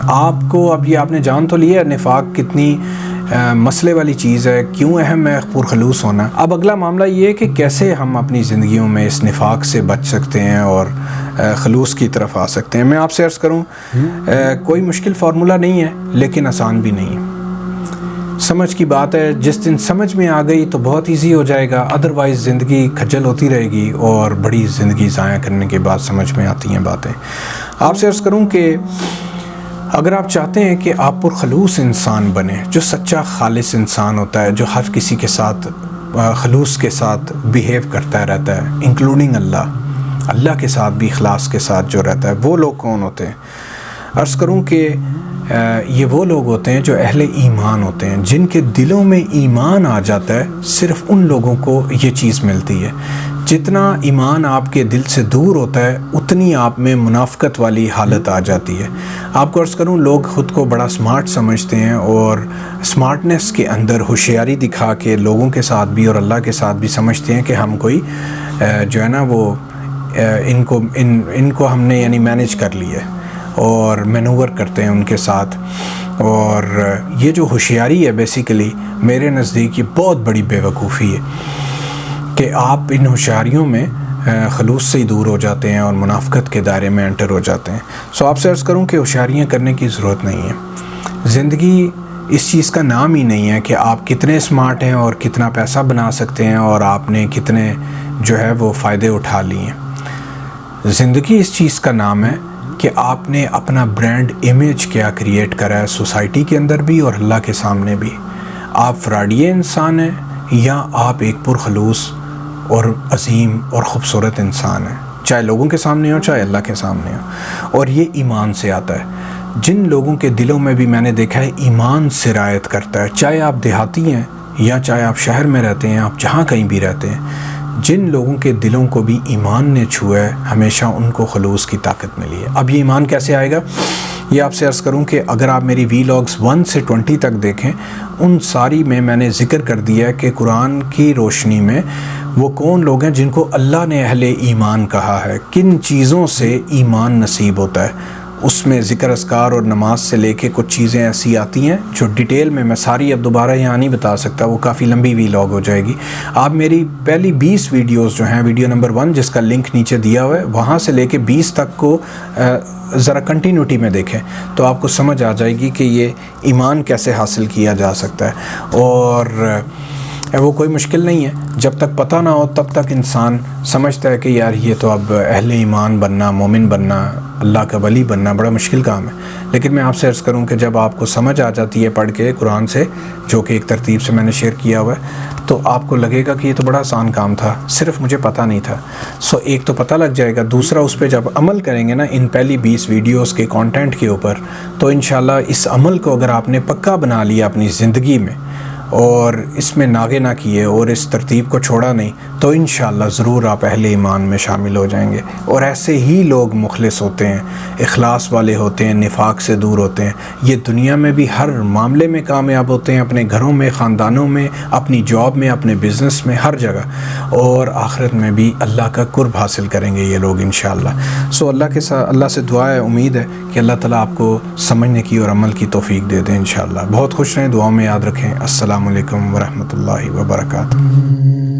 آپ کو اب یہ آپ نے جان تو لیا نفاق کتنی مسئلے والی چیز ہے، کیوں اہم ہے پرخلوص ہونا۔ اب اگلا معاملہ یہ ہے کہ کیسے ہم اپنی زندگیوں میں اس نفاق سے بچ سکتے ہیں اور خلوص کی طرف آ سکتے ہیں۔ میں آپ سے عرض کروں کوئی مشکل فارمولہ نہیں ہے لیکن آسان بھی نہیں ہے، سمجھ کی بات ہے۔ جس دن سمجھ میں آ گئی تو بہت ایزی ہو جائے گا، ادروائز زندگی کھجل ہوتی رہے گی اور بڑی زندگی ضائع کرنے کے بعد سمجھ میں آتی ہیں باتیں۔ آپ سے عرض کروں کہ اگر آپ چاہتے ہیں کہ آپ پرخلوص انسان بنیں، جو سچا خالص انسان ہوتا ہے، جو ہر کسی کے ساتھ خلوص کے ساتھ بیہیو کرتا رہتا ہے، انکلوڈنگ اللہ کے ساتھ بھی اخلاص کے ساتھ جو رہتا ہے، وہ لوگ کون ہوتے ہیں؟ عرض کروں کہ یہ وہ لوگ ہوتے ہیں جو اہل ایمان ہوتے ہیں، جن کے دلوں میں ایمان آ جاتا ہے۔ صرف ان لوگوں کو یہ چیز ملتی ہے۔ جتنا ایمان آپ کے دل سے دور ہوتا ہے اتنی آپ میں منافقت والی حالت آ جاتی ہے۔ آپ کو عرض کروں لوگ خود کو بڑا سمارٹ سمجھتے ہیں اور سمارٹنس کے اندر ہوشیاری دکھا کے لوگوں کے ساتھ بھی اور اللہ کے ساتھ بھی سمجھتے ہیں کہ ہم کوئی جو ہے نا وہ ان کو ہم نے یعنی مینیج کر لیا ہے اور مینوور کرتے ہیں ان کے ساتھ۔ اور یہ جو ہوشیاری ہے بیسیکلی میرے نزدیک یہ بہت بڑی بے وقوفی ہے کہ آپ ان ہوشیاریوں میں خلوص سے ہی دور ہو جاتے ہیں اور منافقت کے دائرے میں انٹر ہو جاتے ہیں۔ سو آپ سے عرض کروں کہ ہوشیاریاں کرنے کی ضرورت نہیں ہے۔ زندگی اس چیز کا نام ہی نہیں ہے کہ آپ کتنے اسمارٹ ہیں اور کتنا پیسہ بنا سکتے ہیں اور آپ نے کتنے جو ہے وہ فائدے اٹھا لیے ہیں۔ زندگی اس چیز کا نام ہے کہ آپ نے اپنا برانڈ امیج کیا کریٹ کرا ہے سوسائٹی کے اندر بھی اور اللہ کے سامنے بھی۔ آپ فراڈیے انسان ہیں یا آپ ایک پرخلوص اور عظیم اور خوبصورت انسان ہیں، چاہے لوگوں کے سامنے ہو چاہے اللہ کے سامنے ہو۔ اور یہ ایمان سے آتا ہے۔ جن لوگوں کے دلوں میں بھی میں نے دیکھا ہے ایمان سرایت کرتا ہے، چاہے آپ دیہاتی ہیں یا چاہے آپ شہر میں رہتے ہیں، آپ جہاں کہیں بھی رہتے ہیں، جن لوگوں کے دلوں کو بھی ایمان نے چھوا ہے ہمیشہ ان کو خلوص کی طاقت ملی ہے۔ اب یہ ایمان کیسے آئے گا؟ یہ آپ سے عرض کروں کہ اگر آپ میری ویلاگز 1 سے 20 تک دیکھیں، ان ساری میں نے ذکر کر دیا ہے کہ قرآن کی روشنی میں وہ کون لوگ ہیں جن کو اللہ نے اہل ایمان کہا ہے، کن چیزوں سے ایمان نصیب ہوتا ہے۔ اس میں ذکر اذکار اور نماز سے لے کے کچھ چیزیں ایسی آتی ہیں جو ڈیٹیل میں ساری اب دوبارہ یہاں نہیں بتا سکتا، وہ کافی لمبی ویلاگ ہو جائے گی۔ آپ میری پہلی 20 ویڈیوز جو ہیں، ویڈیو نمبر 1 جس کا لنک نیچے دیا ہوا ہے، وہاں سے لے کے 20 تک کو ذرا کنٹینیوٹی میں دیکھیں تو آپ کو سمجھ آ جائے گی کہ یہ ایمان کیسے حاصل کیا جا سکتا ہے۔ اور وہ کوئی مشکل نہیں ہے، جب تک پتہ نہ ہو تب تک انسان سمجھتا ہے کہ یار یہ تو اب اہل ایمان بننا، مومن بننا، اللہ کا ولی بننا بڑا مشکل کام ہے۔ لیکن میں آپ سے عرض کروں کہ جب آپ کو سمجھ آ جاتی ہے پڑھ کے قرآن سے، جو کہ ایک ترتیب سے میں نے شیئر کیا ہوا ہے، تو آپ کو لگے گا کہ یہ تو بڑا آسان کام تھا، صرف مجھے پتہ نہیں تھا۔ ایک تو پتہ لگ جائے گا، دوسرا اس پہ جب عمل کریں گے نا ان پہلی 20 ویڈیوز کے کانٹینٹ کے اوپر، تو انشاءاللہ اس عمل کو اگر آپ نے پکا بنا لیا اپنی زندگی میں اور اس میں ناغے نہ کیے اور اس ترتیب کو چھوڑا نہیں، تو انشاءاللہ ضرور آپ اہل ایمان میں شامل ہو جائیں گے۔ اور ایسے ہی لوگ مخلص ہوتے ہیں، اخلاص والے ہوتے ہیں، نفاق سے دور ہوتے ہیں، یہ دنیا میں بھی ہر معاملے میں کامیاب ہوتے ہیں، اپنے گھروں میں، خاندانوں میں، اپنی جاب میں، اپنے بزنس میں، ہر جگہ، اور آخرت میں بھی اللہ کا قرب حاصل کریں گے یہ لوگ انشاءاللہ۔ اللہ سے دعا ہے، امید ہے کہ اللہ تعالیٰ آپ کو سمجھنے کی اور عمل کی توفیق دے دیں انشاءاللہ۔ بہت خوش رہیں، دعاؤں میں یاد رکھیں۔ السلام علیکم ورحمۃ اللہ وبرکاتہ۔